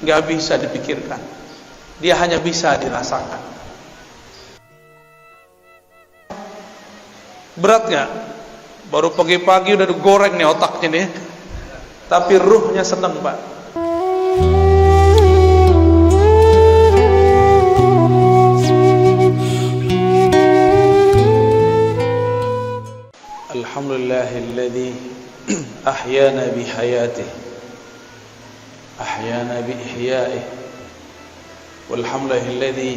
nggak bisa dipikirkan, dia hanya bisa dirasakan. Berat nggak? Baru pagi-pagi udah digoreng nih otaknya nih, tapi ruhnya seneng Pak. Alhamdulillahilladzi ahyana bihayatihi ahyana biihya'ihi walhamdulillahilladzi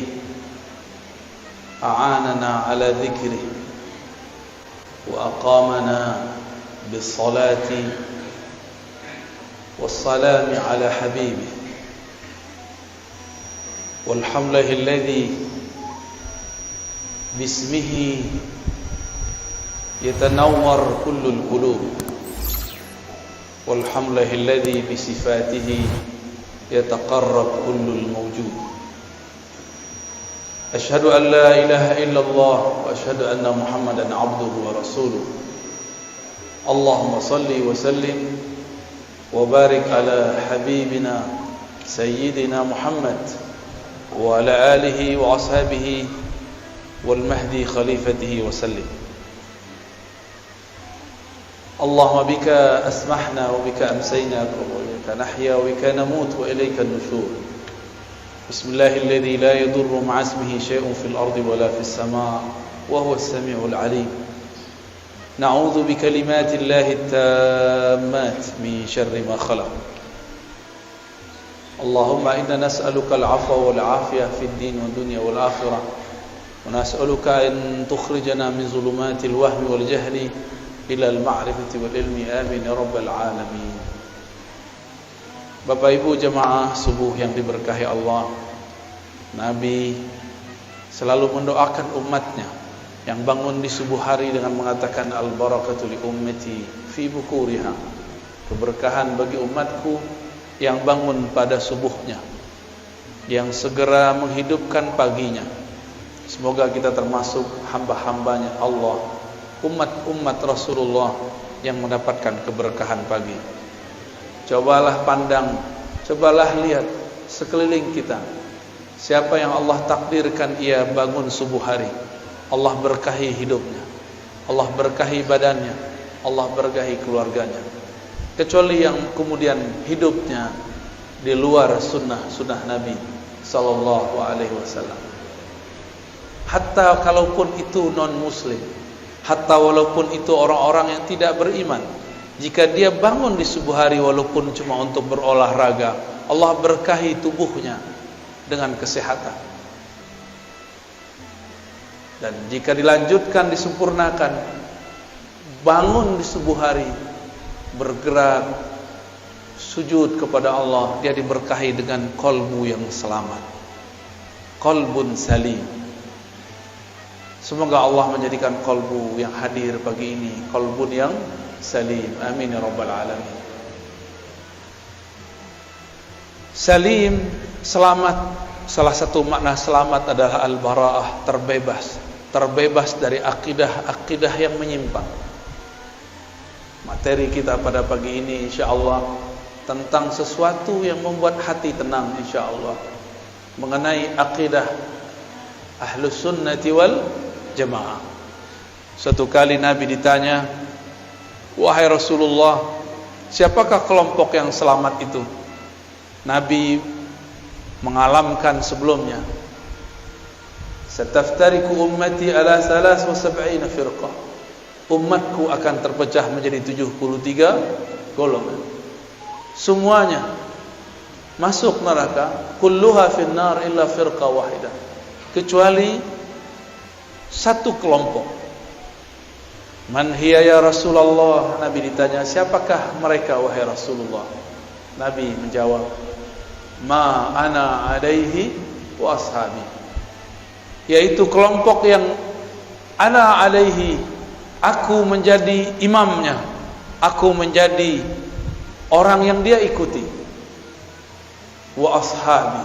a'anana ala dzikrihi wa aqamana bis-salati was-salami ala habibihi walhamdulillahilladzi bismihi yatanawwar kullul qulub walhamdulillahilladzi bisifatihi yataqarrab kullul mawjud. Asyhadu an la ilaha illallah wa asyhadu anna Muhammadan abduhu wa rasuluh. Allahumma salli wa sallim wa barik ala habibina sayyidina Muhammad wa ala alihi wa ashabihi wal mahdi khalifatihi wa sallim. Allahumma bika asmahna wa bika amsayna wa bika nahya wa bika namut wa ilayka an-nushur. Bismillahilladzi la yadurru ma'a ismihi shay'un fil ardi wa la fis samaa wa huwa as-sami'ul 'alim. Na'udzu bi kalimatillahi at-tammat min sharri ma khalaq. Allahumma inna nas'aluka al-'afwa wal 'afiyah fid din wad dunya wal akhirah wa nas'aluka an tukhrijana min zulumatil wahmi wal jahli ila al-ma'rifati wal ilmi, amin ya rabbal alamin. Bapak Ibu jemaah subuh yang diberkahi Allah, Nabi selalu mendoakan umatnya yang bangun di subuh hari dengan mengatakan al-barakatu li ummati fi bukuriha, keberkahan bagi umatku yang bangun pada subuhnya, yang segera menghidupkan paginya. Semoga kita termasuk hamba-hambanya Allah, umat Rasulullah yang mendapatkan keberkahan pagi. Cobalah pandang, cobalah lihat sekeliling kita. Siapa yang Allah takdirkan ia bangun subuh hari, Allah berkahi hidupnya, Allah berkahi badannya, Allah berkahi keluarganya. Kecuali yang kemudian hidupnya di luar sunnah Nabi sallallahu alaihi wasallam. Hatta kalaupun itu non muslim, hatta walaupun itu orang-orang yang tidak beriman, jika dia bangun di subuh hari walaupun cuma untuk berolahraga, Allah berkahi tubuhnya dengan kesehatan. Dan jika dilanjutkan, disempurnakan, bangun di subuh hari, bergerak, sujud kepada Allah, dia diberkahi dengan qalbu yang selamat, qalbun salim. Semoga Allah menjadikan qalbu yang hadir pagi ini qalbun yang salim, amin ya rabbal alamin. Salim, selamat. Salah satu makna selamat adalah al-bara'ah, terbebas dari akidah yang menyimpang. Materi kita pada pagi ini insyaallah tentang sesuatu yang membuat hati tenang insyaallah, mengenai akidah Ahlus Sunnati wal Jamaah. Suatu kali Nabi ditanya, wahai Rasulullah, siapakah kelompok yang selamat itu? Nabi mengalamkan sebelumnya, sataftariku ummati ala 73 firqah. Umatku akan terpecah menjadi 73 golongan. Semuanya masuk neraka, kulluha finnar illa firqah wahidah, kecuali satu kelompok. Man hiya ya Rasulullah? Nabi ditanya, siapakah mereka wahai Rasulullah? Nabi menjawab, ma ana alaihi wa ashabi, yaitu kelompok yang ana alaihi, aku menjadi imamnya, aku menjadi orang yang dia ikuti. Wa ashabi,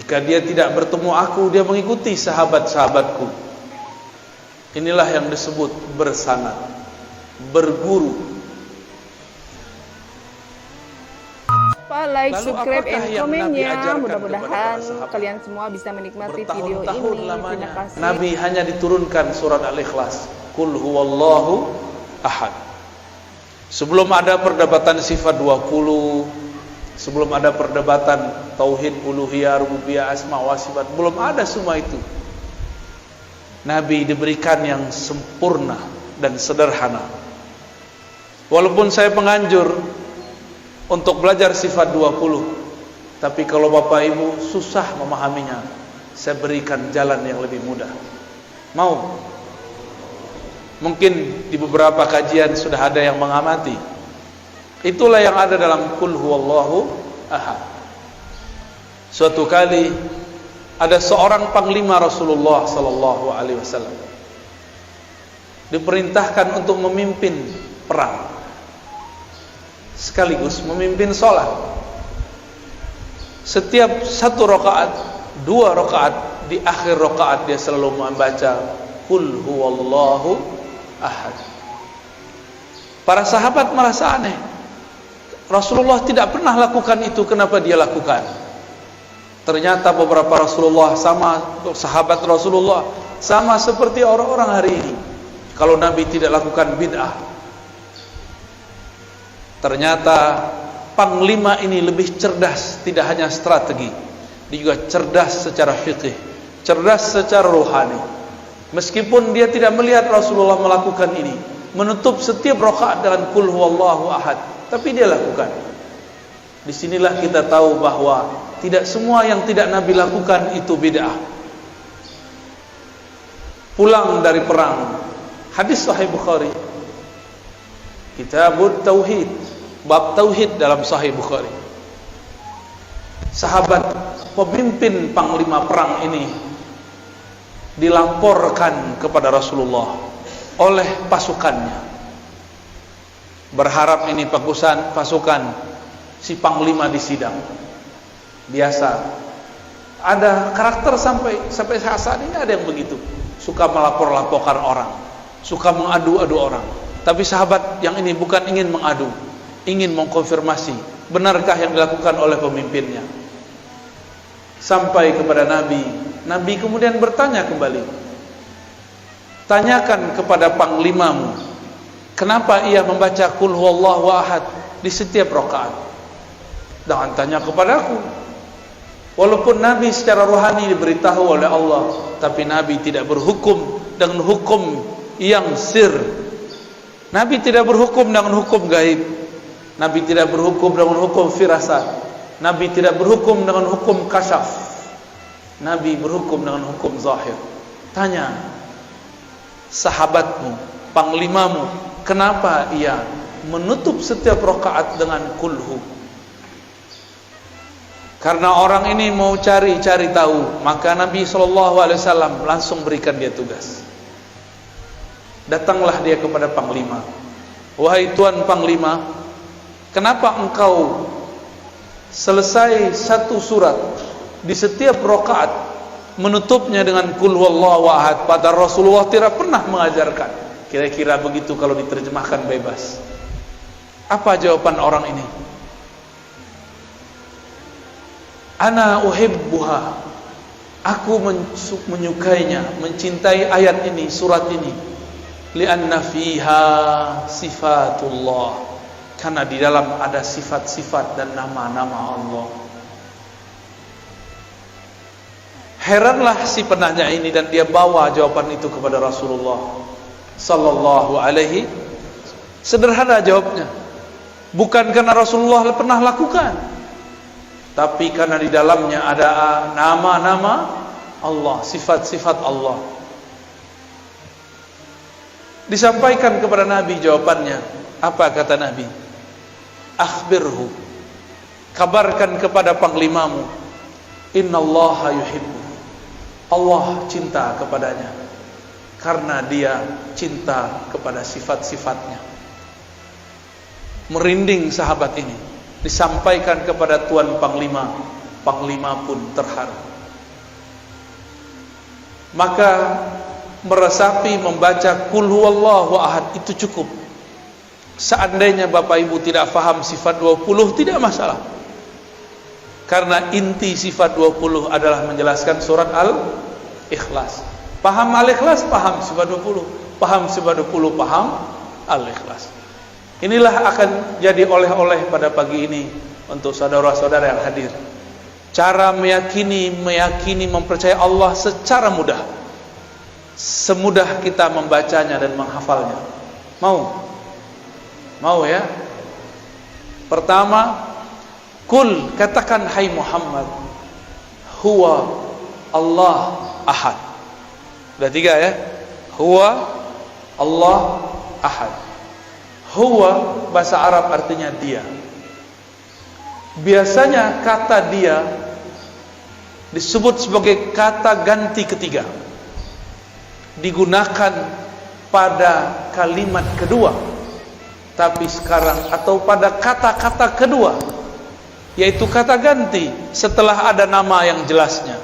jika dia tidak bertemu aku, dia mengikuti sahabat-sahabatku. Inilah yang disebut bersanad, berguru. like, Lalu subscribe, apakah and yang Nabi komennya. ajarkan kepada Mudah-mudahan para sahabat? kalian semua bisa menikmati video Bertahun-tahun ini. lamanya Terima kasih. Nabi hanya diturunkan surat Al-Ikhlas, Qul huwallahu ahad. Sebelum ada perdebatan sifat 20, sebelum ada perdebatan tauhid uluhiyah, rububiyah, asma wa sifat, belum ada semua itu. Nabi diberikan yang sempurna dan sederhana. Walaupun saya penganjur untuk belajar sifat 20, tapi kalau Bapak Ibu susah memahaminya, saya berikan jalan yang lebih mudah. Mau? Mungkin di beberapa kajian sudah ada yang mengamati. Itulah yang ada dalam Qul huwallahu ahad. Suatu kali ada seorang panglima Rasulullah sallallahu alaihi wasallam diperintahkan untuk memimpin perang sekaligus memimpin sholat. Setiap satu rakaat, 2 rakaat, di akhir rakaat dia selalu membaca Qul huwallahu ahad. Para sahabat merasa aneh, Rasulullah tidak pernah lakukan itu, kenapa dia lakukan? Ternyata beberapa Rasulullah sama sahabat Rasulullah sama seperti orang-orang hari ini. Kalau Nabi tidak lakukan bid'ah, ternyata panglima ini lebih cerdas, tidak hanya strategi, dia juga cerdas secara fikih, cerdas secara rohani. Meskipun dia tidak melihat Rasulullah melakukan ini, menutup setiap rakaat dengan Qul huwallahu ahad, tapi dia lakukan. Disinilah kita tahu bahwa tidak semua yang tidak Nabi lakukan itu bid'ah. Pulang dari perang, hadis Sahih Bukhari, Kitabut Tauhid, bab tauhid dalam Sahih Bukhari. Sahabat pemimpin panglima perang ini dilaporkan kepada Rasulullah oleh pasukannya, berharap ini pasukan si panglima disidang. Biasa ada karakter sampai saat ini ada yang begitu, suka melapor-laporkan orang, suka mengadu-adu orang. Tapi sahabat yang ini bukan ingin mengadu, ingin mengkonfirmasi benarkah yang dilakukan oleh pemimpinnya. Sampai kepada Nabi, Nabi kemudian bertanya kembali, tanyakan kepada panglimamu, kenapa ia membaca Qul huwallahu ahad di setiap rakaat. Jangan tanya kepadaku. Walaupun Nabi secara rohani diberitahu oleh Allah, tapi Nabi tidak berhukum dengan hukum yang sir. Nabi tidak berhukum dengan hukum gaib. Nabi tidak berhukum dengan hukum firasat. Nabi tidak berhukum dengan hukum kasyaf. Nabi berhukum dengan hukum zahir. Tanya sahabatmu, panglimamu, kenapa ia menutup setiap rakaat dengan kulhu? Karena orang ini mau cari tahu, maka Nabi SAW langsung berikan dia tugas. Datanglah dia kepada panglima. Wahai tuan panglima, kenapa engkau selesai satu surat di setiap rakaat menutupnya dengan Qul huwallahu ahad, padahal Rasulullah tidak pernah mengajarkan? Kira-kira begitu kalau diterjemahkan bebas. Apa jawaban orang ini? Ana uhibbuha, aku menyukainya, mencintai ayat ini, surat ini. Lianna fiha sifatullah, karena di dalam ada sifat-sifat dan nama-nama Allah. Heranlah si penanya ini, dan dia bawa jawaban itu kepada Rasulullah sallallahu alaihi. Sederhana jawabnya, bukan karena Rasulullah pernah lakukan, tapi karena di dalamnya ada nama-nama Allah, sifat-sifat Allah. Disampaikan kepada Nabi jawabannya. Apa kata Nabi? Akhbirhu, kabarkan kepada panglimamu, innallaha yuhibbu, Allah cinta kepadanya, karena dia cinta kepada sifat-sifatnya. Merinding sahabat ini. Disampaikan kepada tuan panglima, panglima pun terharu. Maka meresapi membaca Qul huwallahu ahad itu cukup. Seandainya Bapak Ibu tidak faham sifat 20, tidak masalah. Karena inti sifat 20 adalah menjelaskan surat Al-Ikhlas. Paham Al-Ikhlas, paham sifat 20. Paham sifat 20, paham Al-Ikhlas. Inilah akan jadi oleh-oleh pada pagi ini untuk saudara-saudara yang hadir. Cara meyakini, mempercayai Allah secara mudah. Semudah kita membacanya dan menghafalnya. Mau ya? Pertama, kul, katakan hai Muhammad, huwa Allah ahad. Sudah 3 ya. Huwa Allah ahad. Huwa bahasa Arab artinya dia. Biasanya kata dia disebut sebagai kata ganti ketiga, digunakan pada kalimat kedua. Tapi sekarang, atau pada kata-kata kedua, yaitu kata ganti setelah ada nama yang jelasnya.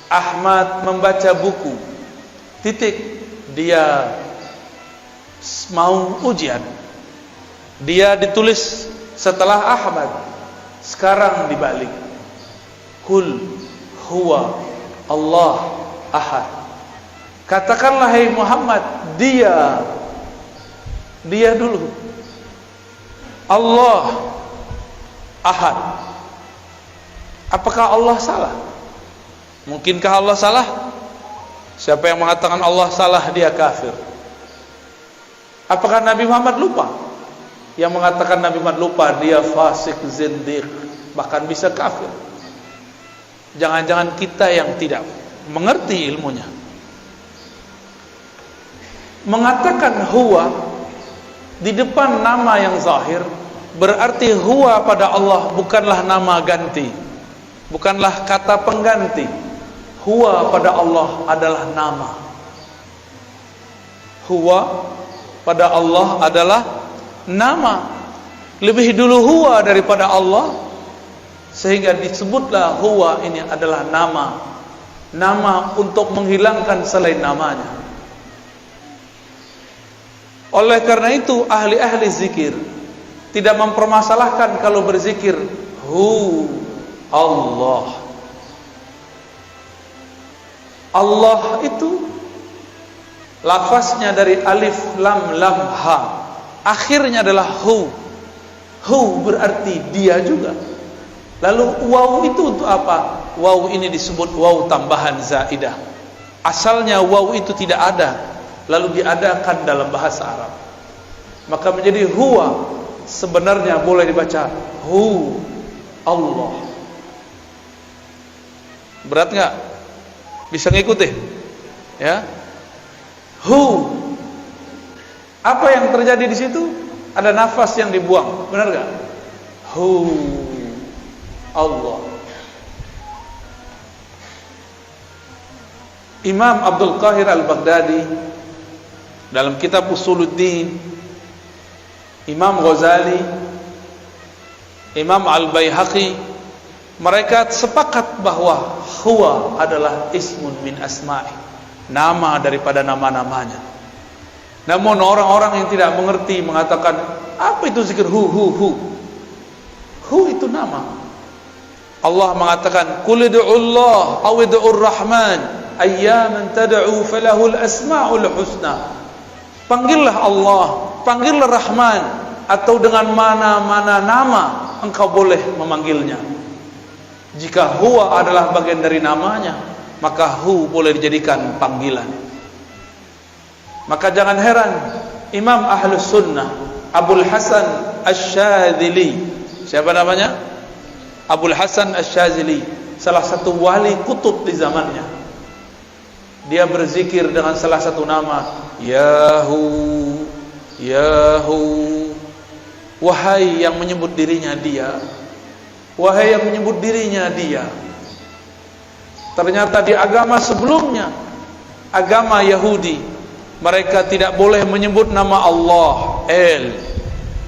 Ahmad membaca buku, titik, dia mau ujian. Dia ditulis setelah Ahmad. Sekarang dibalik, kul huwa Allah ahad. Katakanlah hai Muhammad, dia dulu, Allah ahad. Apakah Allah salah? Mungkinkah Allah salah? Siapa yang mengatakan Allah salah, dia kafir. Apakah Nabi Muhammad lupa? Yang mengatakan Nabi Muhammad lupa, dia fasik, zindiq, bahkan bisa kafir. Jangan-jangan kita yang tidak mengerti ilmunya. Mengatakan huwa di depan nama yang zahir berarti huwa pada Allah bukanlah nama ganti, bukanlah kata pengganti. Huwa pada Allah adalah nama. Huwa pada Allah adalah nama. Lebih dulu huwa daripada Allah, sehingga disebutlah huwa ini adalah nama. Nama untuk menghilangkan selain namanya. Oleh karena itu ahli-ahli zikir tidak mempermasalahkan kalau berzikir hu Allah. Allah itu lafaznya dari alif lam lam ha, akhirnya adalah hu. Hu berarti dia juga. Lalu waw itu untuk apa? Waw ini disebut waw tambahan zaidah. Asalnya waw itu tidak ada, lalu diadakan dalam bahasa Arab, maka menjadi huwa. Sebenarnya boleh dibaca hu Allah. Berat nggak? Bisa ngikuti? Ya. Hu. Apa yang terjadi di situ? Ada nafas yang dibuang, benar nggak? Hu Allah. Imam Abdul Qahir Al-Baghdadi dalam kitab Usuluddin, Imam Ghazali, Imam Al-Baihaqi, mereka sepakat bahwa huwa adalah ismun min asma'i, nama daripada nama-namanya. Namun orang-orang yang tidak mengerti mengatakan, apa itu zikir hu? Hu itu nama. Allah mengatakan, qul ud'ullaha aw ud'ur rahman ayyaman tad'u falahul asma'ul husna. Panggillah Allah, panggillah Rahman, atau dengan mana-mana nama engkau boleh memanggilnya. Jika huwa adalah bagian dari namanya, maka hu boleh dijadikan panggilan. Maka jangan heran Imam Ahlus Sunnah Abul Hasan Asy-Syadzili, siapa namanya? Abul Hasan Asy-Syadzili, salah satu wali kutub di zamannya. Dia berzikir dengan salah satu nama, Yahu, Yahu. Wahai yang menyebut dirinya dia, wahai yang menyebut dirinya dia. Ternyata di agama sebelumnya, agama Yahudi, mereka tidak boleh menyebut nama Allah, El.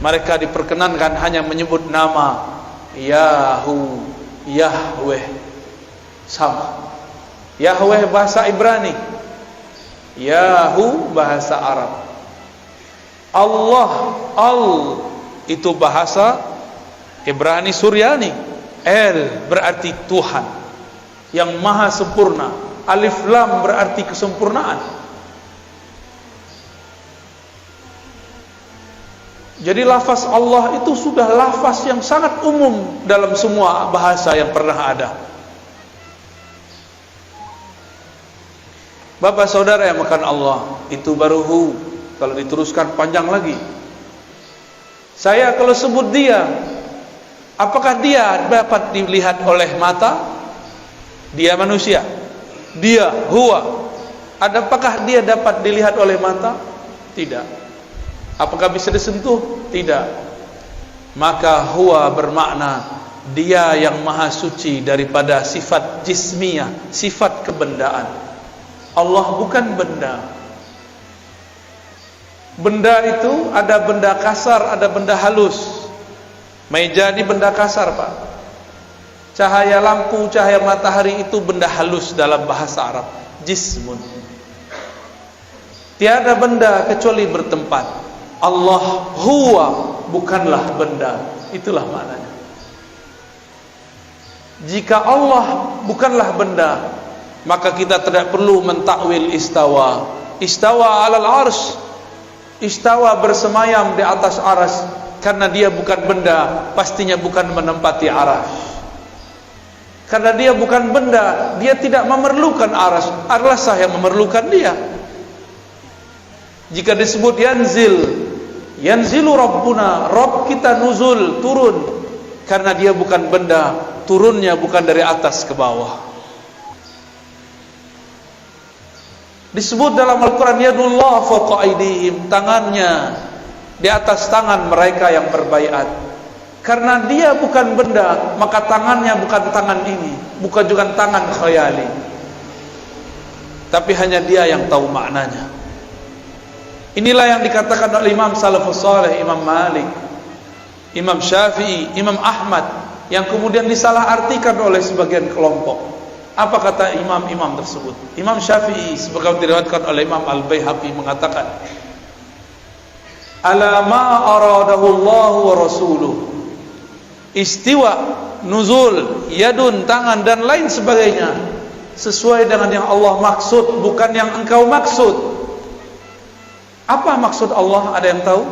Mereka diperkenankan hanya menyebut nama Yahu, Yahweh. Sama. Yahweh bahasa Ibrani, Yahu bahasa Arab. Allah, Al itu bahasa Ibrani Suryani. El berarti Tuhan yang maha sempurna. Alif Lam berarti kesempurnaan. Jadi lafaz Allah itu sudah lafaz yang sangat umum dalam semua bahasa yang pernah ada. Bapak saudara yang makan Allah, itu baru hu. Kalau diteruskan panjang lagi. Saya kalau sebut dia, apakah dia dapat dilihat oleh mata? Dia manusia. Dia huwa. Apakah dia dapat dilihat oleh mata? Tidak. Apakah bisa disentuh? Tidak. Maka huwa bermakna dia yang maha suci daripada sifat jismiyah, sifat kebendaan. Allah bukan benda. Benda itu ada benda kasar, ada benda halus. Meja ini benda kasar, Pak. Cahaya lampu, cahaya matahari itu benda halus dalam bahasa Arab. Jismun. Tiada benda kecuali bertempat. Allah huwa bukanlah benda. Itulah maknanya. Jika Allah bukanlah benda, maka kita tidak perlu mentakwil istawa. Istawa alal arsy. Istawa bersemayam di atas arsy. Karena dia bukan benda, pastinya bukan menempati arsy. Karena dia bukan benda, dia tidak memerlukan arsy. Arsy yang memerlukan dia. Jika disebut yanzilu Rabbuna, Rabb kita nuzul, turun. Karena dia bukan benda, turunnya bukan dari atas ke bawah. Disebut dalam Al-Quran yadullah fawqa aydihim, tangannya di atas tangan mereka yang berbaiat. Karena dia bukan benda, maka tangannya bukan tangan ini, bukan juga tangan khayali, tapi hanya dia yang tahu maknanya. Inilah yang dikatakan oleh Imam Salafus Saleh, Imam Malik, Imam Syafi'i, Imam Ahmad, yang kemudian disalahartikan oleh sebagian kelompok. Apa kata imam-imam tersebut? Imam Syafi'i sebagaimana diriwayatkan oleh Imam Al-Baihaqi mengatakan, ala ma aradahu Allah wa rasuluh. Istiwa, nuzul, yadun, tangan dan lain sebagainya sesuai dengan yang Allah maksud, bukan yang engkau maksud. Apa maksud Allah? Ada yang tahu?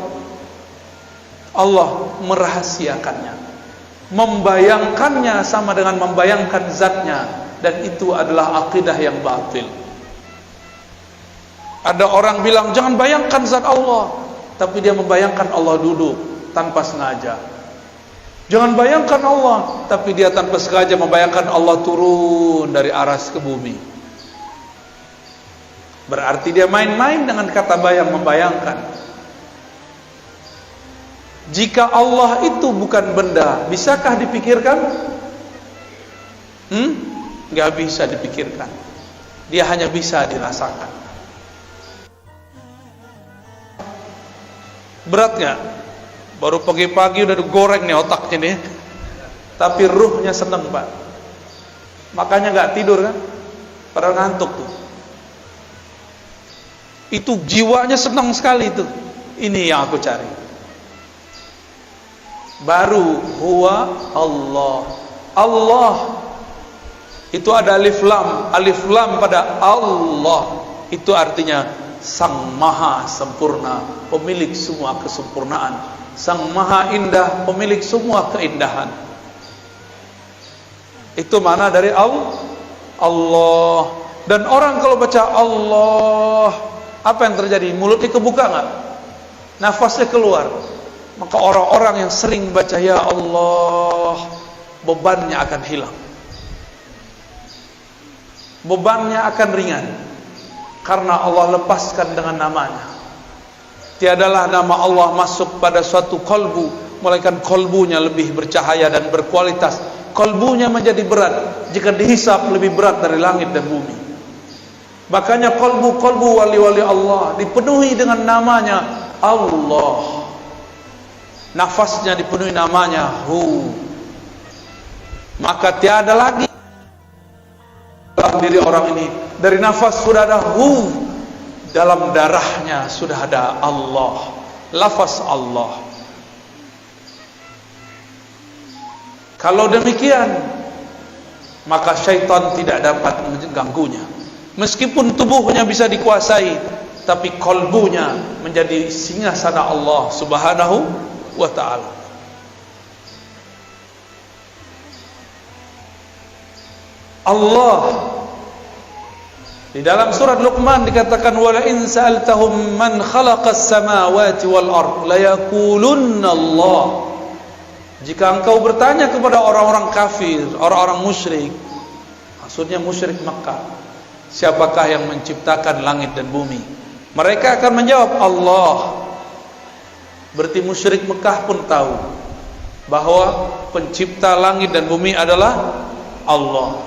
Allah merahasiakannya, membayangkannya sama dengan membayangkan zatnya. Dan itu adalah akidah yang batil. Ada orang bilang jangan bayangkan zat Allah, tapi dia membayangkan Allah duduk tanpa sengaja. Jangan bayangkan Allah, tapi dia tanpa sengaja membayangkan Allah turun dari aras ke bumi. Berarti dia main-main dengan kata bayang, membayangkan. Jika Allah itu bukan benda, bisakah dipikirkan? Nggak bisa dipikirkan. Dia hanya bisa dirasakan. Berat nggak? Baru pagi-pagi udah digoreng nih otaknya nih. Tapi ruhnya seneng, Pak. Makanya nggak tidur kan? Padahal ngantuk tuh. Itu jiwanya senang sekali itu. Ini yang aku cari. Baru huwa Allah. Allah itu ada alif lam pada Allah. Itu artinya Sang Maha Sempurna, pemilik semua kesempurnaan. Sang Maha Indah, pemilik semua keindahan. Itu mana dari Allah. Dan orang kalau baca Allah, apa yang terjadi? Mulutnya kebuka nggak? Nafasnya keluar. Maka orang-orang yang sering baca ya Allah, bebannya akan hilang. Bebannya akan ringan karena Allah lepaskan dengan namanya. Tiadalah nama Allah masuk pada suatu kolbu melainkan kolbunya lebih bercahaya dan berkualitas. Kolbunya menjadi berat jika dihisap lebih berat dari langit dan bumi. Makanya kolbu wali-wali Allah dipenuhi dengan namanya Allah. Nafasnya dipenuhi namanya Hu. Maka tiada lagi dalam diri orang ini, dari nafas sudah ada Hu, dalam darahnya sudah ada Allah, lafaz Allah. Kalau demikian, maka syaitan tidak dapat mengganggunya. Meskipun tubuhnya bisa dikuasai, tapi kalbunya menjadi singgasana Allah Subhanahu wa ta'ala. Allah di dalam surat Luqman dikatakan, wala in sa'altahum man khalaqas samawati wal ard la yaqulunna Allah. Jika engkau bertanya kepada orang-orang kafir, orang-orang musyrik, maksudnya musyrik Makkah, siapakah yang menciptakan langit dan bumi? Mereka akan menjawab Allah. Berarti musyrik Mekah pun tahu bahwa pencipta langit dan bumi adalah Allah.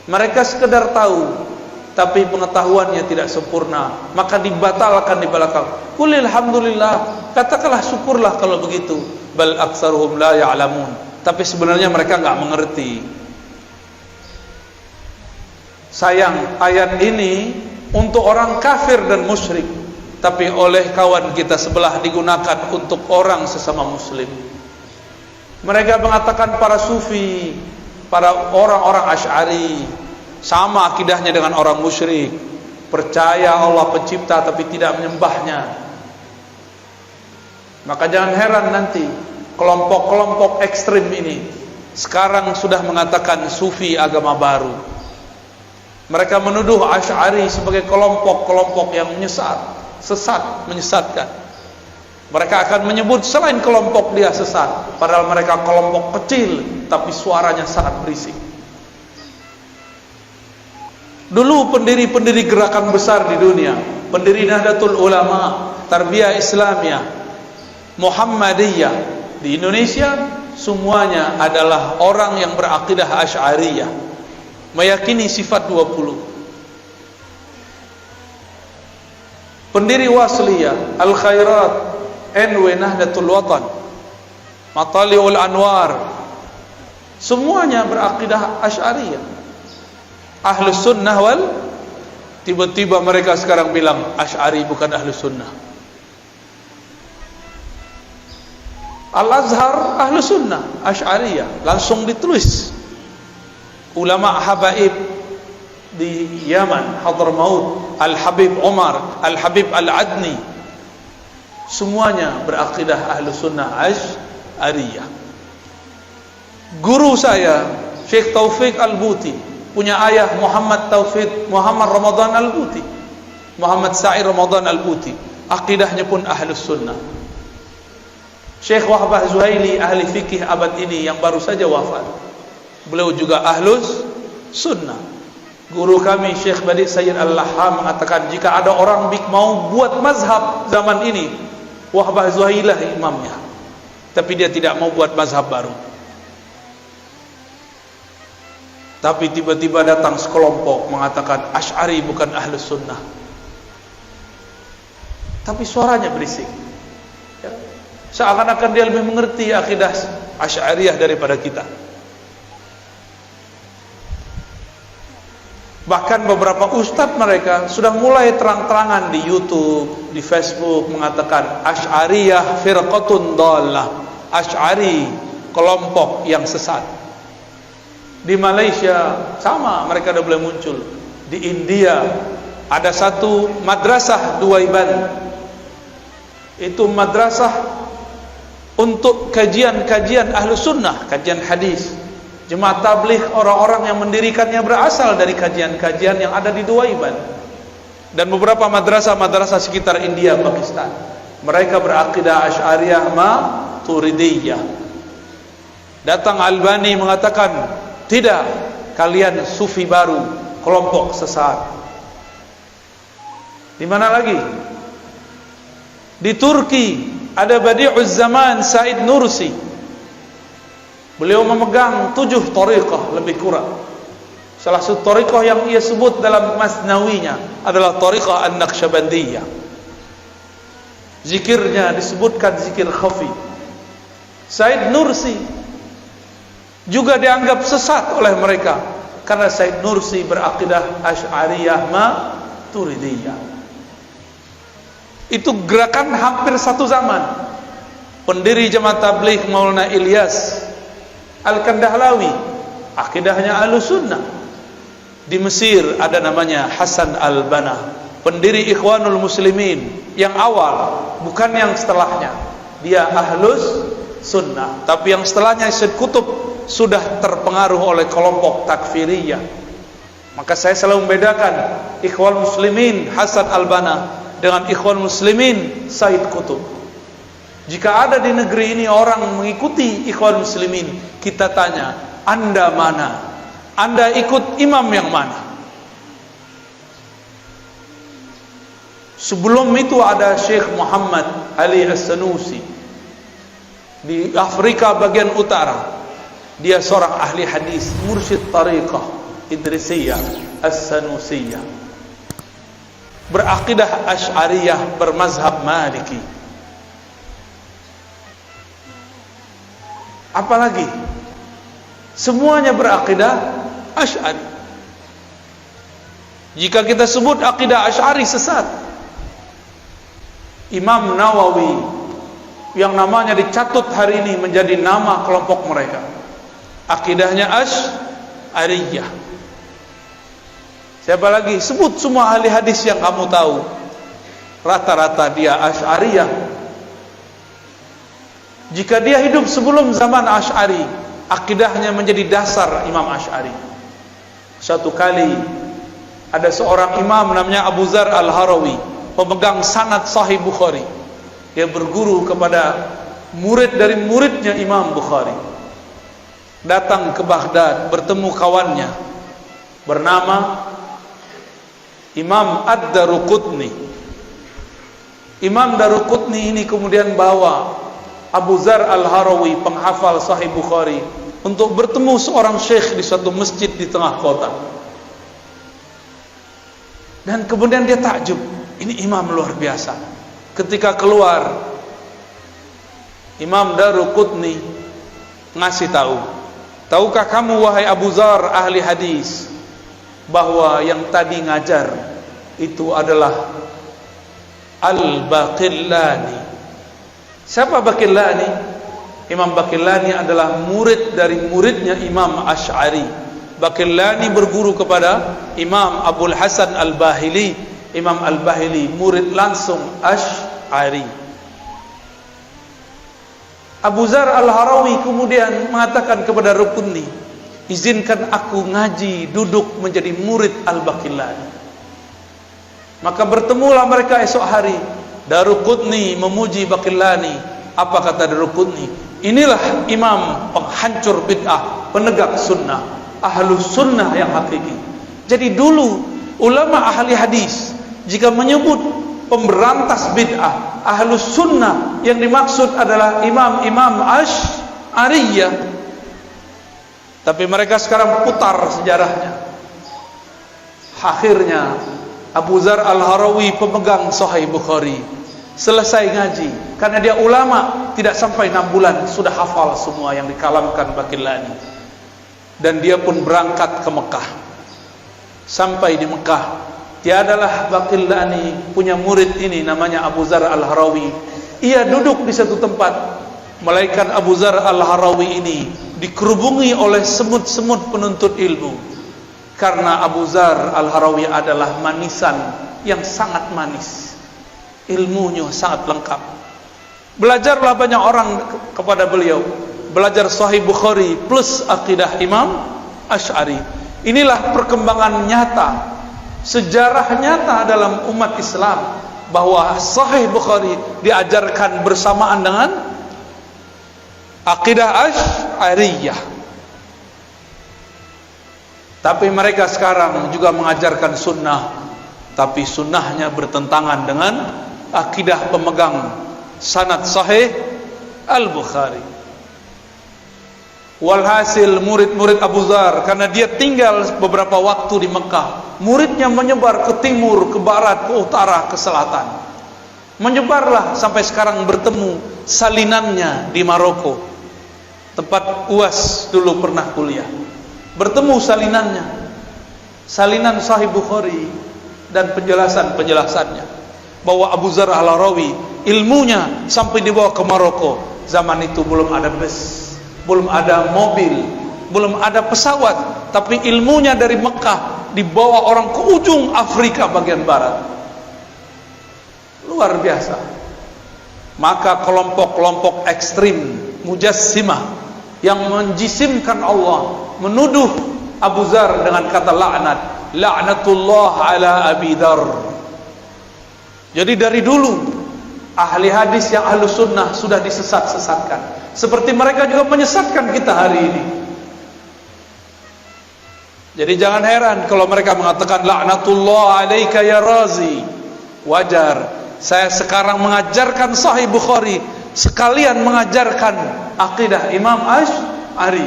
Mereka sekedar tahu, tapi pengetahuannya tidak sempurna, maka dibatalkan di belakang. Qul alhamdulillah, katakanlah syukurlah kalau begitu. Bal aktsaruhum la ya'lamun. Tapi sebenarnya mereka enggak mengerti. Sayang, ayat ini untuk orang kafir dan musyrik, tapi oleh kawan kita sebelah digunakan untuk orang sesama muslim. Mereka mengatakan para sufi, para orang-orang Asy'ari sama akidahnya dengan orang musyrik, percaya Allah pencipta tapi tidak menyembahnya. Maka jangan heran nanti kelompok-kelompok ekstrim ini sekarang sudah mengatakan sufi agama baru. Mereka menuduh Asy'ari sebagai kelompok-kelompok yang sesat, menyesatkan. Mereka akan menyebut selain kelompok dia sesat, padahal mereka kelompok kecil tapi suaranya sangat berisik. Dulu pendiri-pendiri gerakan besar di dunia, pendiri Nahdlatul Ulama, Tarbiyah Islamiyah, Muhammadiyah di Indonesia, semuanya adalah orang yang berakidah Asy'ariyah, meyakini sifat 20. Pendiri Wasliyah, Al-Khairat, NW Nahdlatul Watan, Matali'ul Anwar, semuanya berakidah Asy'ariyah. Ahlus Sunnah wal, tiba-tiba mereka sekarang bilang Asy'ari bukan Ahlus Sunnah. Al-Azhar Ahlus Sunnah, Asy'ariyah, langsung ditulis. Ulama habaib di Yaman, Hadramaut, Al-Habib Umar, Al-Habib Al-Adni, semuanya berakidah Ahlus Sunnah Asy'ariyah. Guru saya Syekh Taufik Al-Buti punya ayah Muhammad Ramadan Al-Buti, Muhammad Sa'id Ramadan Al-Buti, akidahnya pun Ahlus Sunnah. Syekh Wahbah Zuhaili, ahli fikih abad ini yang baru saja wafat, beliau juga Ahlus Sunnah. Guru kami Syekh Badi Sayyid Al-Laham mengatakan, jika ada orang mau buat mazhab zaman ini, Wahbah Zuhailah imamnya, tapi dia tidak mau buat mazhab baru. Tapi tiba-tiba datang sekelompok mengatakan Asy'ari bukan Ahlus Sunnah, tapi suaranya berisik, ya. Seakan-akan dia lebih mengerti akidah Asy'ariyah daripada kita. Bahkan beberapa ustadz mereka sudah mulai terang-terangan di YouTube, di Facebook mengatakan Asy'ariyah firqatun dhallah, Asy'ari kelompok yang sesat. Di Malaysia sama, mereka sudah mulai muncul. Di India ada satu madrasah Duaiban, itu madrasah untuk kajian-kajian Ahlus Sunnah, kajian hadis. Jemaah tabligh, orang-orang yang mendirikannya berasal dari kajian-kajian yang ada di Duaiban. Dan beberapa madrasah-madrasah sekitar India, Pakistan, mereka berakidah Asy'ariyah Maturidiyah. Datang Albani mengatakan, tidak, kalian sufi baru, kelompok sesat. Di mana lagi? Di Turki ada Badi'uz Zaman Said Nursi. Beliau memegang 7 thariqah lebih kurang. Salah satu thariqah yang ia sebut dalam Masnawinya adalah thariqah An-Naqsyabandiyah. Zikirnya disebutkan zikir khafi. Said Nursi juga dianggap sesat oleh mereka karena Said Nursi berakidah Asy'ariyah Maturidiyah. Itu gerakan hampir satu zaman. Pendiri Jemaah Tabligh Maulana Ilyas Al-Kandahlawi, akidahnya Ahlussunnah. Di Mesir ada namanya Hasan al-Banna, pendiri Ikhwanul Muslimin yang awal, bukan yang setelahnya. Dia Ahlus Sunnah, tapi yang setelahnya Syed Qutb sudah terpengaruh oleh kelompok takfiriyah. Maka saya selalu membedakan Ikhwan Muslimin Hasan al-Banna dengan Ikhwan Muslimin Syed Qutb. Jika ada di negeri ini orang mengikuti Ikhwan Muslimin, kita tanya, Anda mana? Anda ikut imam yang mana? Sebelum itu ada Syekh Muhammad Ali As-Sanusi di Afrika bagian utara. Dia seorang ahli hadis, mursyid tariqah Idrisiyah As-Sanusiyah, berakidah Asy'ariyah, bermazhab Maliki. Apalagi semuanya berakidah Asy'ari. Jika kita sebut akidah Asy'ari sesat. Imam Nawawi yang namanya dicatut hari ini menjadi nama kelompok mereka, akidahnya Asy'ariyah. Siapa lagi? Sebut semua ahli hadis yang kamu tahu, rata-rata dia Asy'ariyah. Jika dia hidup sebelum zaman Asy'ari, akidahnya menjadi dasar Imam Asy'ari. Suatu kali ada seorang imam namanya Abu Dzar Al-Harawi, pemegang sanad Sahih Bukhari. Dia berguru kepada murid dari muridnya Imam Bukhari. Datang ke Baghdad, bertemu kawannya bernama Imam Ad-Daruqutni. Imam Daruqutni ini kemudian bawa Abu Dzar Al-Harawi, penghafal Sahih Bukhari, untuk bertemu seorang syekh di suatu masjid di tengah kota. Dan kemudian dia takjub, ini imam luar biasa. Ketika keluar, Imam Daruqutni ngasih tahu, tahukah kamu wahai Abu Dzar ahli hadis, bahwa yang tadi ngajar itu adalah Al-Baqillani. Siapa Baqillani? Imam Baqillani adalah murid dari muridnya Imam Asy'ari. Baqillani berguru kepada Imam Abul Hasan Al-Bahili. Imam Al-Bahili murid langsung Asy'ari. Abu Dzar Al-Harawi kemudian mengatakan kepada Rukunni, izinkan aku ngaji, duduk menjadi murid Al-Baqillani. Maka bertemulah mereka esok hari. Daruqutni memuji Baqillani. Apa kata Daruqutni? Inilah imam penghancur bid'ah, penegak sunnah, ahlus sunnah yang hakiki. Jadi dulu ulama ahli hadis jika menyebut pemberantas bid'ah, ahlus sunnah, yang dimaksud adalah imam-imam Asy'ariyah. Tapi mereka sekarang putar sejarahnya. Akhirnya Abu Dzar Al-Harawi, pemegang Sahih Bukhari, selesai ngaji, karena dia ulama, tidak sampai 6 bulan sudah hafal semua yang dikalamkan Baqillani. Dan dia pun berangkat ke Mekah. Sampai di Mekah, dia adalah Baqillani punya murid ini namanya Abu Dzar Al-Harawi. Ia duduk di satu tempat. Malaikat Abu Dzar Al-Harawi ini dikerubungi oleh semut-semut penuntut ilmu. Karena Abu Dzar Al-Harawi adalah manisan yang sangat manis, ilmunya sangat lengkap. Belajarlah banyak orang kepada beliau, belajar Sahih Bukhari plus akidah Imam Asy'ari. Inilah perkembangan nyata, sejarah nyata dalam umat Islam, bahwa Sahih Bukhari diajarkan bersamaan dengan akidah Asy'ariyah. Tapi mereka sekarang juga mengajarkan sunnah, tapi sunnahnya bertentangan dengan akidah pemegang sanad Sahih Al-Bukhari. Walhasil murid-murid Abu Dzar, karena dia tinggal beberapa waktu di Mekah, muridnya menyebar ke timur, ke barat, ke utara, ke selatan. Menyebarlah sampai sekarang bertemu salinannya di Maroko, tempat UAS dulu pernah kuliah. Bertemu salinannya, salinan Sahih Bukhari dan penjelasan-penjelasannya, bahwa Abu Dzar Al-Harawi ilmunya sampai dibawa ke Maroko. Zaman itu belum ada bus, belum ada mobil, belum ada pesawat, tapi ilmunya dari Mekah dibawa orang ke ujung Afrika bagian barat. Luar biasa. Maka kelompok-kelompok ekstrim Mujassimah yang menjisimkan Allah menuduh Abu Dzar dengan kata laknat, laknatullah ala Abi Dzar. Jadi dari dulu ahli hadis yang ahlu sunnah sudah disesat-sesatkan, seperti mereka juga menyesatkan kita hari ini. Jadi jangan heran kalau mereka mengatakan laknatullah alaika ya Razi. Wajar. Saya sekarang mengajarkan Sahih Bukhari, sekalian mengajarkan akidah Imam Asy'ari.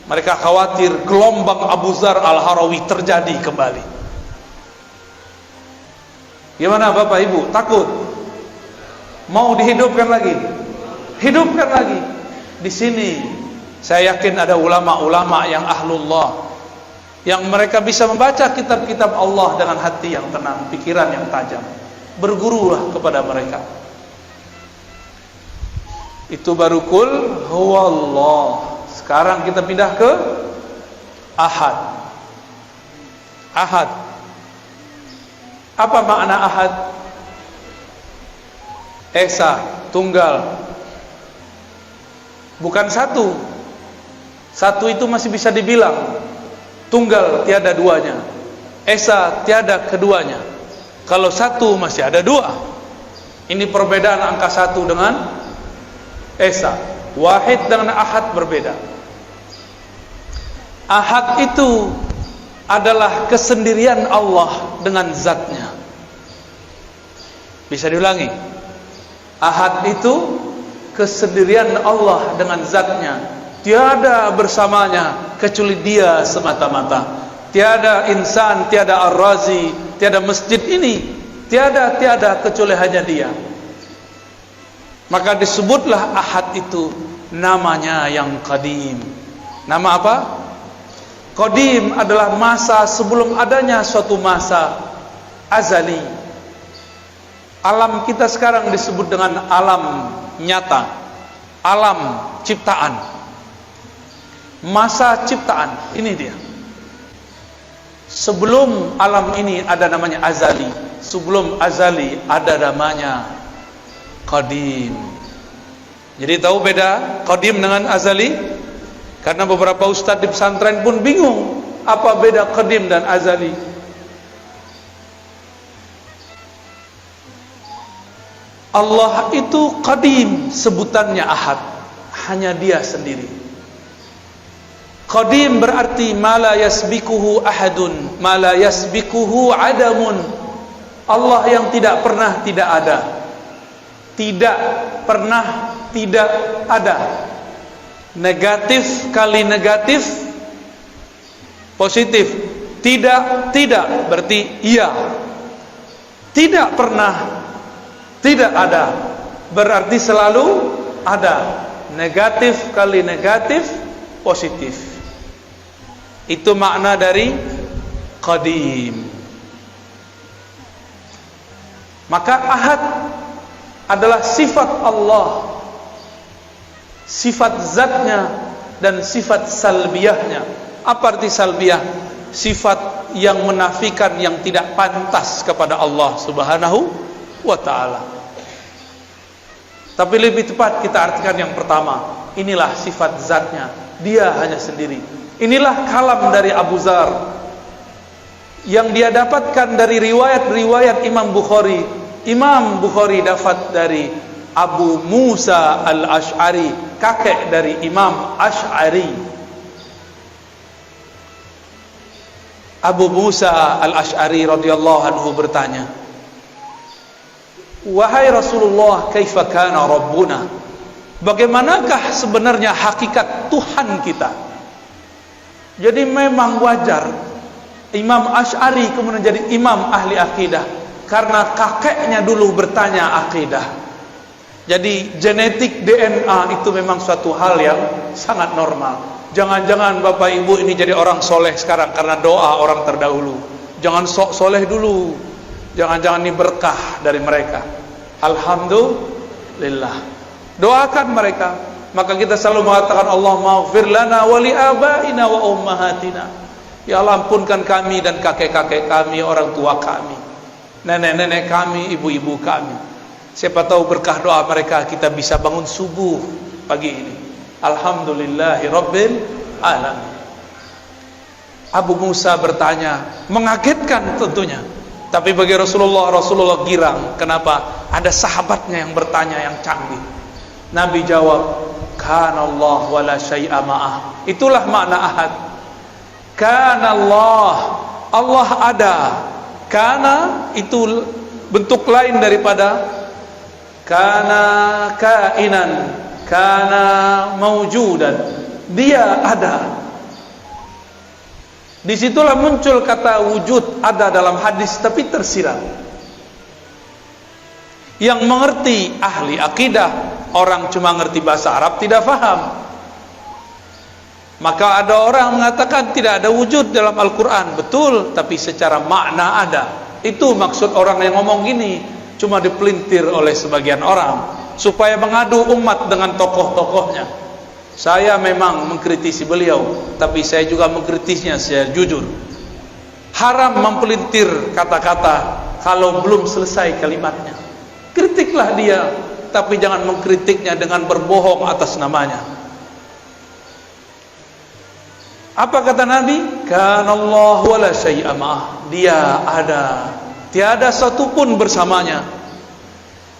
Mereka khawatir gelombang Abu Dzar Al-Harawi terjadi kembali. Gimana Bapak Ibu? Takut? Mau dihidupkan lagi? Hidupkan lagi. Di sini saya yakin ada ulama-ulama yang ahlullah, yang mereka bisa membaca kitab-kitab Allah dengan hati yang tenang, pikiran yang tajam. Bergurulah kepada mereka. Itu baru kul huwallah. Sekarang kita pindah ke ahad. Ahad. Apa makna ahad? Esa, tunggal. Bukan satu. Satu itu masih bisa dibilang. Tunggal tiada duanya. Esa tiada keduanya. Kalau satu masih ada dua. Ini perbedaan angka satu dengan esa. Wahid dengan ahad berbeda. Ahad itu adalah kesendirian Allah dengan zatnya. Bisa diulangi. Ahad itu kesendirian Allah dengan zatnya. Tiada bersamanya kecuali dia semata-mata. Tiada insan, tiada ar-razi, tiada masjid ini, tiada kecuali hanya dia. Maka disebutlah ahad itu namanya yang qadim. Nama apa? Qadim adalah masa sebelum adanya suatu masa azali. Alam kita sekarang disebut dengan alam nyata, alam ciptaan. Masa ciptaan, ini dia. Sebelum alam ini ada namanya azali. Sebelum azali ada namanya qadim. Jadi tahu beda qadim dengan azali? Karena beberapa ustadz di pesantren pun bingung apa beda qadim dan azali. Allah itu qadim, sebutannya ahad, hanya dia sendiri. Qadim berarti ma la yasbikuhu ahadun, ma la yasbikuhu adamun. Allah yang tidak pernah tidak ada. Tidak pernah tidak ada. Negatif kali negatif positif. Tidak berarti iya. Tidak pernah tidak ada berarti selalu ada. Negatif kali negatif positif. Itu makna dari qadim. Maka ahad adalah sifat Allah, sifat zatnya dan sifat salbiyahnya. Apa arti salbiyah? Sifat yang menafikan yang tidak pantas kepada Allah Subhanahu wa ta'ala. Tapi lebih tepat kita artikan yang pertama. Inilah sifat zatnya, dia hanya sendiri. Inilah kalam dari Abu Dzar yang dia dapatkan dari riwayat-riwayat Imam Bukhari. Imam Bukhari dapat dari Abu Musa al-Asy'ari, kakek dari Imam Asy'ari. Abu Musa al-Asy'ari radhiyallahu anhu bertanya, "Wahai Rasulullah, kaifa kana rabbuna?" Bagaimanakah sebenarnya hakikat Tuhan kita? Jadi memang wajar Imam Asy'ari kemudian jadi imam ahli akidah karena kakeknya dulu bertanya akidah. Jadi genetik DNA itu memang suatu hal yang sangat normal. Jangan-jangan Bapak Ibu ini jadi orang soleh sekarang karena doa orang terdahulu. Jangan sok soleh dulu. Jangan-jangan ini berkah dari mereka. Alhamdulillah. Doakan mereka. Maka kita selalu mengatakan Allahumma ighfir lana wa li abaina wa ummahatina. Ya Allah, ampunkan kami dan kakek-kakek kami, orang tua kami, nenek-nenek kami, ibu-ibu kami. Siapa tahu berkah doa mereka kita bisa bangun subuh pagi ini. Alhamdulillahi Rabbil Alamin. Abu Musa bertanya, mengagetkan tentunya. Tapi bagi Rasulullah girang. Kenapa? Ada sahabatnya yang bertanya yang canggih. Nabi jawab, Kana Allah wa la syai'a ma'ah. Itulah makna ahad. Kana Allah, Allah ada. Kana itu bentuk lain daripada kana kainan, kana maujudan. Dia ada. Disitulah muncul kata wujud, ada dalam hadis, tapi tersirat. Yang mengerti ahli akidah, orang cuma ngerti bahasa Arab tidak faham. Maka ada orang mengatakan tidak ada wujud dalam Al-Quran. Betul, tapi secara makna ada. Itu maksud orang yang ngomong gini, cuma dipelintir oleh sebagian orang supaya mengadu umat dengan tokoh-tokohnya. Saya memang mengkritisi beliau, tapi saya juga mengkritisnya secara jujur. Haram mempelintir kata-kata kalau belum selesai kalimatnya. Kritiklah dia, tapi jangan mengkritiknya dengan berbohong atas namanya. Apa kata Nabi? Kana Allah wa la syai'a ma'ah. Dia ada, tiada satu pun bersamanya.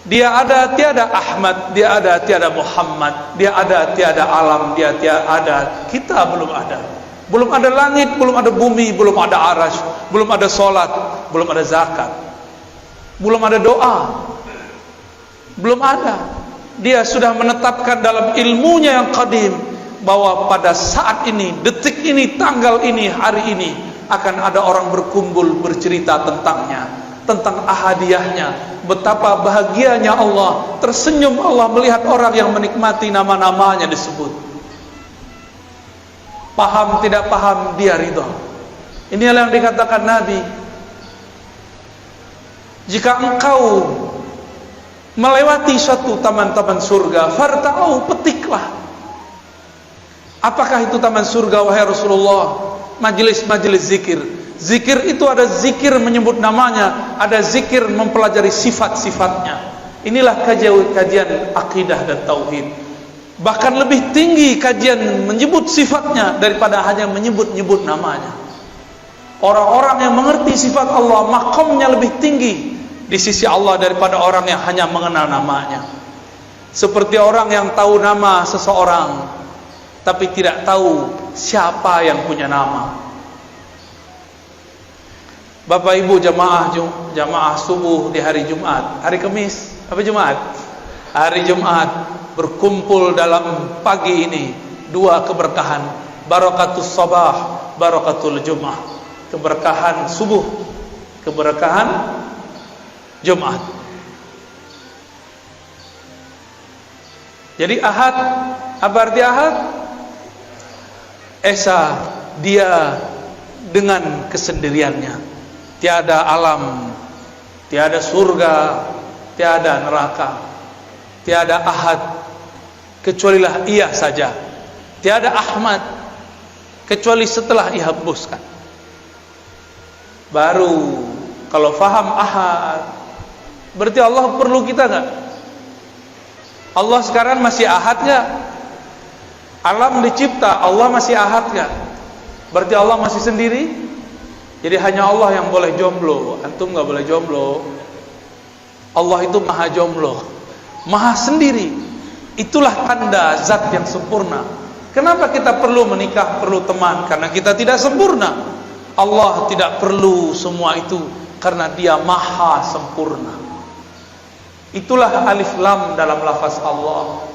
Dia ada, tiada Ahmad. Dia ada, tiada Muhammad. Dia ada, tiada alam. Dia tiada ada, kita belum ada. Belum ada langit, belum ada bumi, belum ada arash, belum ada solat, belum ada zakat, belum ada doa, belum ada. Dia sudah menetapkan dalam ilmunya yang qadim bahwa pada saat ini, detik ini, tanggal ini, hari ini akan ada orang berkumpul bercerita tentangnya, tentang ahadiyahnya, betapa bahagianya Allah, tersenyum Allah melihat orang yang menikmati nama-namanya disebut. Paham tidak paham, dia ridha. Inilah yang dikatakan Nabi, jika engkau melewati suatu taman-taman surga, farta'u, petiklah. Apakah itu taman surga wahai Rasulullah? Majelis-majelis zikir. Zikir itu ada zikir menyebut namanya, ada zikir mempelajari sifat-sifatnya. Inilah kajian akidah dan tauhid. Bahkan lebih tinggi kajian menyebut sifatnya daripada hanya menyebut-nyebut namanya. Orang-orang yang mengerti sifat Allah, makamnya lebih tinggi di sisi Allah daripada orang yang hanya mengenal namanya. Seperti orang yang tahu nama seseorang tapi tidak tahu siapa yang punya nama. Bapak Ibu jamaah subuh di hari Jumat, hari Kamis, apa Jumat? Hari Jumat berkumpul dalam pagi ini dua keberkahan, barakatus sabah, barakatul Jumat. Keberkahan subuh, keberkahan Jumat. Jadi Ahad, apa arti Ahad? Esa, dia dengan kesendiriannya, tiada alam, tiada surga, tiada neraka, tiada ahad kecualilah ia saja, tiada Ahmad kecuali setelah ia hembuskan. Baru kalau faham ahad, berarti Allah perlu kita enggak? Allah sekarang masih ahad enggak? Alam dicipta, Allah masih ahad gak? Berarti Allah masih sendiri? Jadi hanya Allah yang boleh jomblo, antum gak boleh jomblo. Allah itu maha jomblo, maha sendiri. Itulah tanda zat yang sempurna. Kenapa kita perlu menikah, perlu teman? Karena kita tidak sempurna. Allah tidak perlu semua itu karena dia maha sempurna. Itulah alif lam dalam lafaz Allah.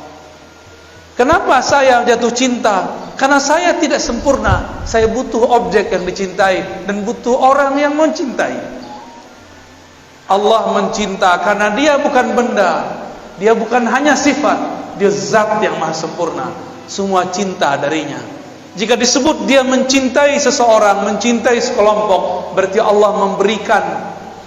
Kenapa saya jatuh cinta? Karena saya tidak sempurna. Saya butuh objek yang dicintai dan butuh orang yang mencintai. Allah mencinta karena dia bukan benda, dia bukan hanya sifat, dia zat yang maha sempurna. Semua cinta darinya. Jika disebut dia mencintai seseorang, mencintai sekelompok, berarti Allah memberikan,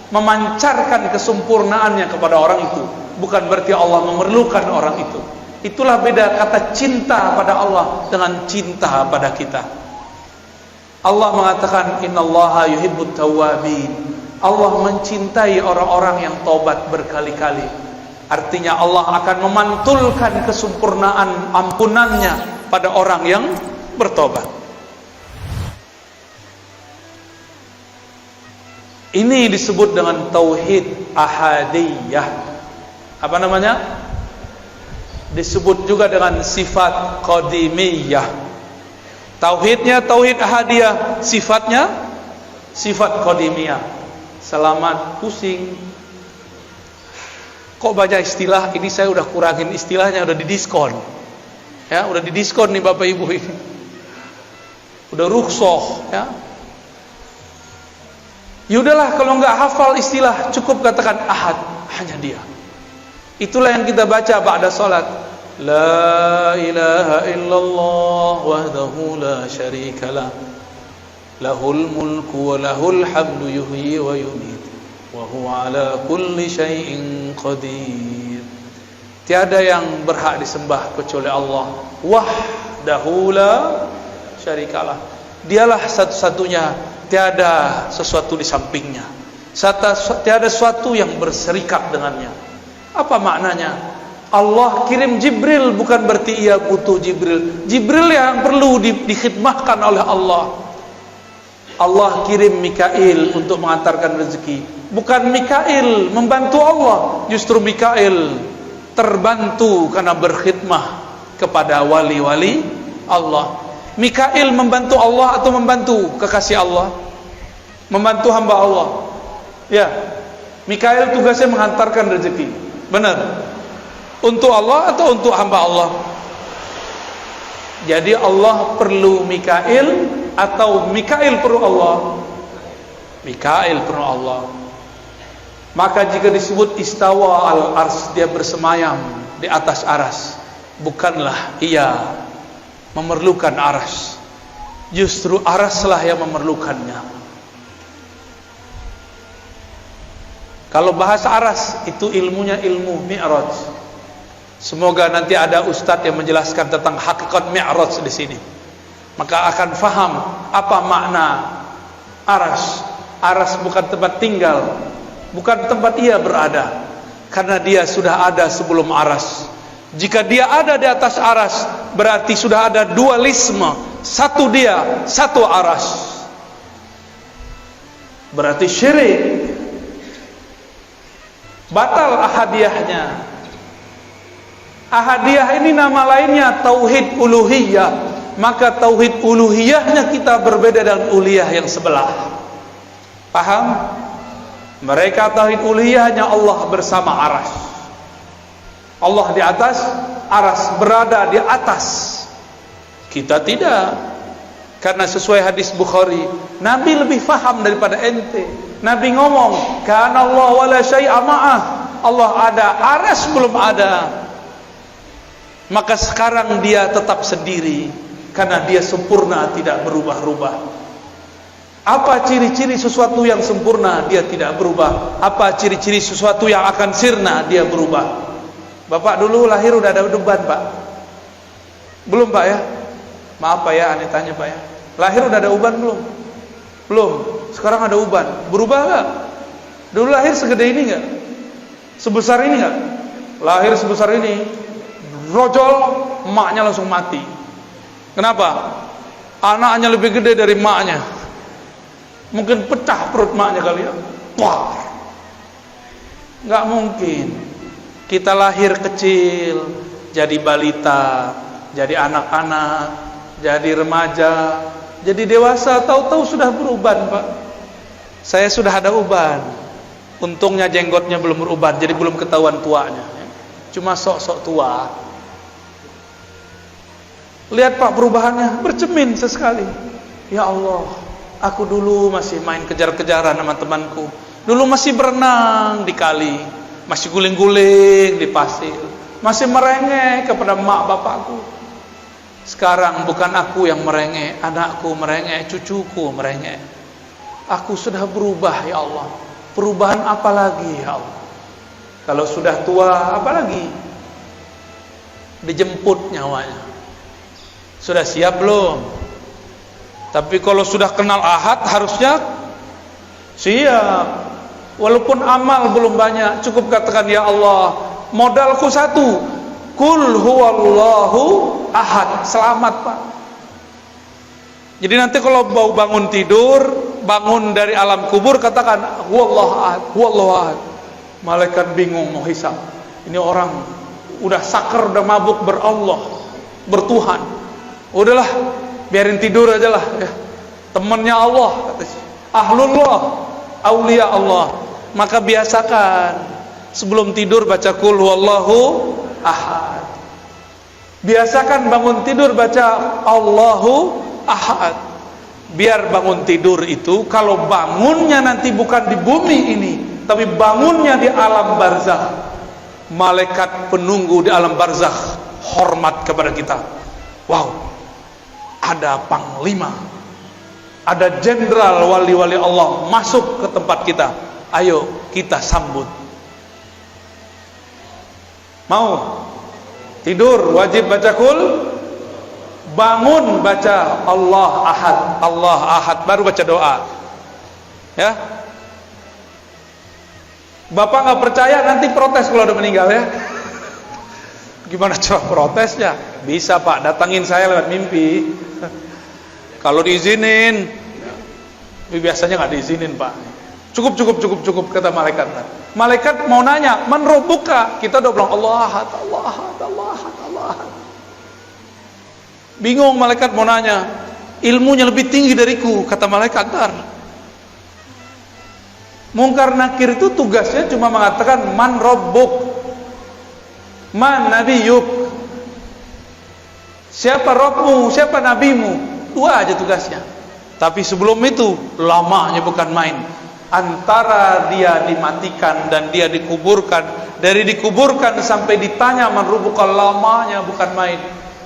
memancarkan kesempurnaannya kepada orang itu. Bukan berarti Allah memerlukan orang itu. Itulah beda kata cinta pada Allah dengan cinta pada kita. Allah mengatakan innallaha yuhibbut tawwabin. Allah mencintai orang-orang yang taubat berkali-kali. Artinya Allah akan memantulkan kesempurnaan ampunannya pada orang yang bertobat. Ini disebut dengan tauhid ahadiyah. Apa namanya? Disebut juga dengan sifat qadimiyah. Tauhidnya tauhid ahadiyah, sifatnya sifat qadimiyah. Selamat pusing. Kok baca istilah ini, saya udah kurangin istilahnya, udah didiskon. Ya, udah didiskon nih Bapak Ibu ini. Udah rukhsah, ya. Yaudahlah kalau enggak hafal istilah, cukup katakan ahad, hanya dia. Itulah yang kita baca ba'da salat. La ilaha illallah wahdahu la syarikalah. Lahul mulku wa lahul hamdu yuhyi wa yumiit wa huwa ala kulli syai'in qadir. Tiada yang berhak disembah kecuali Allah. Wahdahu la syarikalah. Dialah satu-satunya, tiada sesuatu di sampingnya. Tiada sesuatu yang berserikat dengannya. Apa maknanya? Allah kirim Jibril bukan berarti ia butuh Jibril. Jibril yang perlu dikhidmahkan oleh Allah. Allah kirim Mikail untuk mengantarkan rezeki. Bukan Mikail membantu Allah, justru Mikail terbantu karena berkhidmah kepada wali-wali Allah. Mikail membantu Allah atau membantu kekasih Allah? Membantu hamba Allah. Ya, Mikail tugasnya mengantarkan rezeki. Benar. Untuk Allah atau untuk hamba Allah? Jadi Allah perlu Mikail atau Mikail perlu Allah? Mikail perlu Allah. Maka jika disebut istawa al-ars, dia bersemayam di atas aras, bukanlah ia memerlukan aras, justru araslah yang memerlukannya. Kalau bahasa aras itu ilmunya ilmu mi'raj. Semoga nanti ada ustadz yang menjelaskan tentang hakikat mi'raj di sini, maka akan faham apa makna aras. Aras bukan tempat tinggal, bukan tempat ia berada, karena dia sudah ada sebelum aras. Jika dia ada di atas aras, berarti sudah ada dualisme. Satu dia, satu aras. Berarti syirik. Batal ahadiyahnya. Ahadiyah ini nama lainnya tauhid uluhiyah. Maka tauhid uluhiyahnya kita berbeda dengan uluhiyah yang sebelah. Paham? Mereka tauhid uluhiyahnya Allah bersama aras. Allah di atas aras, berada di atas. Kita tidak. Karena sesuai hadis Bukhari, Nabi lebih faham daripada ente. Nabi ngomong, kana Allah wala syai'a ma'ah. Allah ada, aras belum ada. Maka sekarang dia tetap sendiri, karena dia sempurna, tidak berubah-ubah. Apa ciri-ciri sesuatu yang sempurna? Dia tidak berubah. Apa ciri-ciri sesuatu yang akan sirna? Dia berubah. Bapak dulu lahir udah ada uban Pak? Belum Pak ya? Maaf Pak ya, aneh tanya Pak ya. Lahir udah ada uban belum? Belum. Sekarang ada uban. Berubah gak? Dulu lahir segede ini gak? Sebesar ini gak? Lahir sebesar ini, rojol, emaknya langsung mati. Kenapa? Anaknya lebih gede dari emaknya. Mungkin pecah perut emaknya kali ya. Wah, gak mungkin. Kita lahir kecil, jadi balita, jadi anak-anak, jadi remaja, jadi dewasa, tahu-tahu sudah beruban Pak. Saya sudah ada uban. Untungnya jenggotnya belum beruban, jadi belum ketahuan tuanya. Cuma sok-sok tua. Lihat Pak perubahannya, bercermin sesekali. Ya Allah, aku dulu masih main kejar-kejaran sama temanku. Dulu masih berenang di kali, masih guling-guling di pasir, masih merengek kepada mak bapakku. Sekarang bukan aku yang merengek, anakku merengek, cucuku merengek. Aku sudah berubah ya Allah. Perubahan apa lagi ya Allah? Kalau sudah tua apa lagi? dijemput nyawanya. Sudah siap belum? Tapi kalau sudah kenal ahad harusnya siap. Walaupun amal belum banyak, cukup katakan ya Allah, modalku satu, kul huwallahu ahad. Selamat Pak. Jadi nanti kalau mau bangun tidur, bangun dari alam kubur, katakan huwallahu ahad, huwallahu ahad. Malaikat bingung mau hisab. Ini orang udah sakar, udah mabuk berallah, bertuhan. Udahlah, biarin tidur aja lah ya. Temannya Allah, ahlullah, aulia Allah. Maka biasakan sebelum tidur baca kul huwallahu ahad. Biasakan bangun tidur baca Allahu ahad. Biar bangun tidur itu, kalau bangunnya nanti bukan di bumi ini, tapi bangunnya di alam barzakh, malaikat penunggu di alam barzakh hormat kepada kita. Wow, ada panglima, ada jenderal wali-wali Allah masuk ke tempat kita. Ayo kita sambut. Mau tidur wajib baca kul, bangun baca Allah ahad, Allah ahad, baru baca doa ya. Bapak nggak percaya nanti protes kalau udah meninggal ya. Gimana cara protesnya? Bisa Pak, datangin saya lewat mimpi. Kalau diizinin, biasanya nggak diizinin Pak. Cukup kata malaikat. Malaikat mau nanya, man rabbuka? Kita udah bilang Allah ahad, Allah ahad, Allah ahad, Allah ahad. Bingung malaikat mau nanya, ilmunya lebih tinggi dariku, kata malaikat. Mungkar nakir itu tugasnya cuma mengatakan man rabbuk, man nabiyuk, siapa Rabbmu, siapa nabimu. Dua aja tugasnya. Tapi sebelum itu lamanya bukan main. Antara dia dimatikan dan dia dikuburkan, dari dikuburkan sampai ditanya man rabbuka, lamanya bukan main.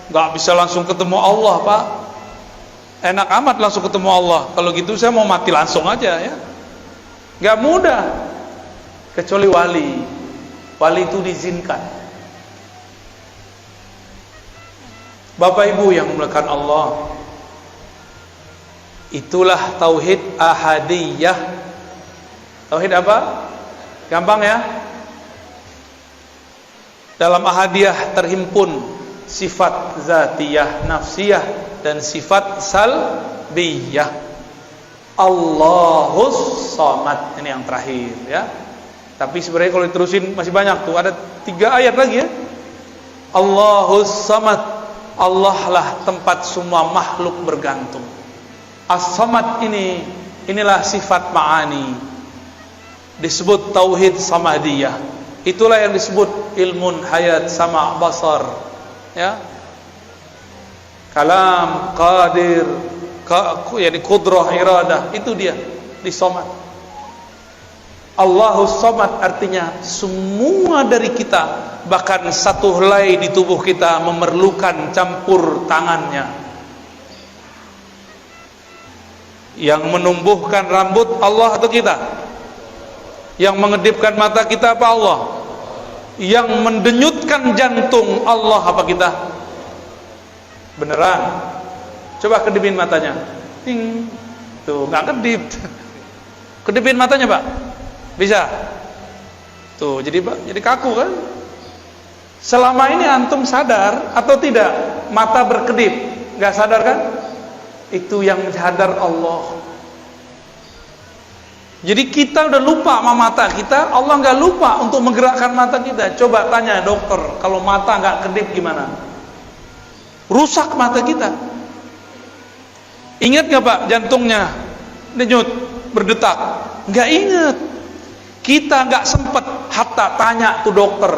Gak bisa langsung ketemu Allah Pak. Enak amat langsung ketemu Allah. Kalau gitu saya mau mati langsung aja ya. Gak mudah. Kecuali wali. Wali itu diizinkan. Bapak Ibu yang dimuliakan Allah, itulah tauhid ahadiyah. Tauhid apa? Gampang ya. Dalam ahadiyah terhimpun sifat zatiyah, nafsiyah, dan sifat salbiyah. Allahus samad, ini yang terakhir ya. Tapi sebenarnya kalau diterusin masih banyak tuh, ada 3 ayat lagi ya. Allahus samad, Allah lah tempat semua makhluk bergantung. As-samad inilah sifat ma'ani. Disebut tauhid samadiyah. Itulah yang disebut ilmun hayat sama basar ya. Kalam, qadir, yani qudrah, iradah, itu dia di samad. Allahus samad artinya semua dari kita, bahkan satu helai di tubuh kita memerlukan campur tangannya. Yang menumbuhkan rambut Allah atau kita? Yang mengedipkan mata kita apa Allah? Yang mendenyutkan jantung Allah apa kita? Beneran? Coba kedipin matanya. Ting. Tuh, nggak kedip. Kedipin matanya, Pak. Bisa? Tuh, jadi kaku kan? Selama ini antum sadar atau tidak mata berkedip? Nggak sadar kan? Itu yang sadar Allah. Jadi kita udah lupa sama mata kita, Allah nggak lupa untuk menggerakkan mata kita. Coba tanya dokter, kalau mata nggak kedip gimana? Rusak mata kita. Ingat nggak Pak, jantungnya denyut, berdetak? Nggak ingat. Kita nggak sempet hatta tanya tuh dokter,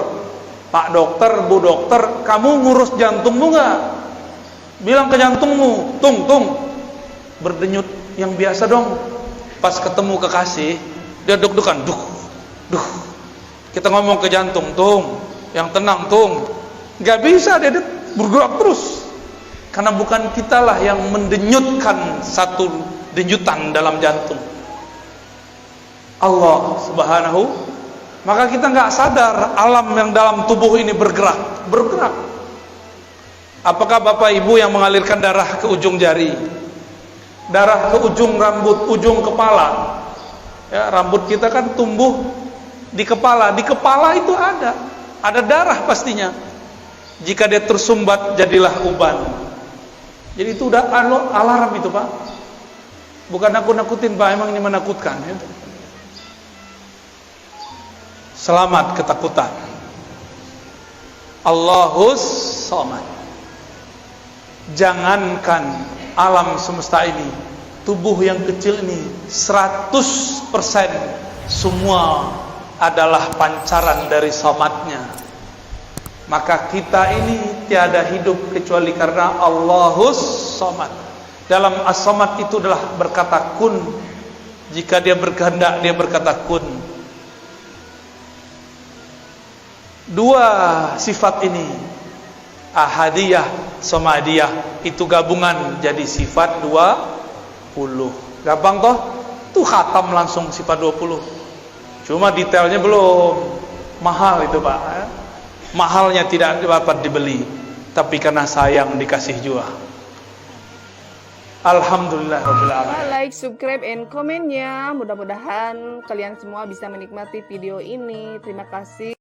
Pak dokter, Bu dokter, kamu ngurus jantungmu nggak? Bilang ke jantungmu, tung, berdenyut yang biasa dong. Pas ketemu kekasih, dia deg-degan, duh. Kita ngomong ke jantung, tung, yang tenang, tung. Gak bisa, dia bergerak terus. Karena bukan kitalah yang mendenyutkan satu denyutan dalam jantung. Allah subhanahu. Maka kita gak sadar alam yang dalam tubuh ini bergerak. Apakah Bapak Ibu yang mengalirkan darah ke ujung jari, darah ke ujung rambut, ujung kepala? Ya, rambut kita kan tumbuh di kepala. Di kepala itu ada darah pastinya. Jika dia tersumbat, jadilah uban. Jadi itu udah alarm itu, Pak. Bukan nakut-nakutin, Pak. Emang ini menakutkan ya? Selamat ketakutan. Allahus Somad. Jangankan alam semesta ini, tubuh yang kecil ini 100% semua adalah pancaran dari Somadnya. Maka kita ini tiada hidup kecuali karena Allahus Somad. Dalam As-Somad itu adalah berkata kun. Jika dia berkehendak, dia berkata kun. Dua sifat ini, ahadiyah, somadiyah, itu gabungan jadi sifat 20. Gampang toh? Tuh khatam langsung sifat 20. Cuma detailnya belum. Mahal itu, Pak. Mahalnya tidak dapat dibeli, tapi karena sayang dikasih juga. Alhamdulillah rabbil alamin. Like, subscribe, and komennya. Mudah-mudahan kalian semua bisa menikmati video ini. Terima kasih.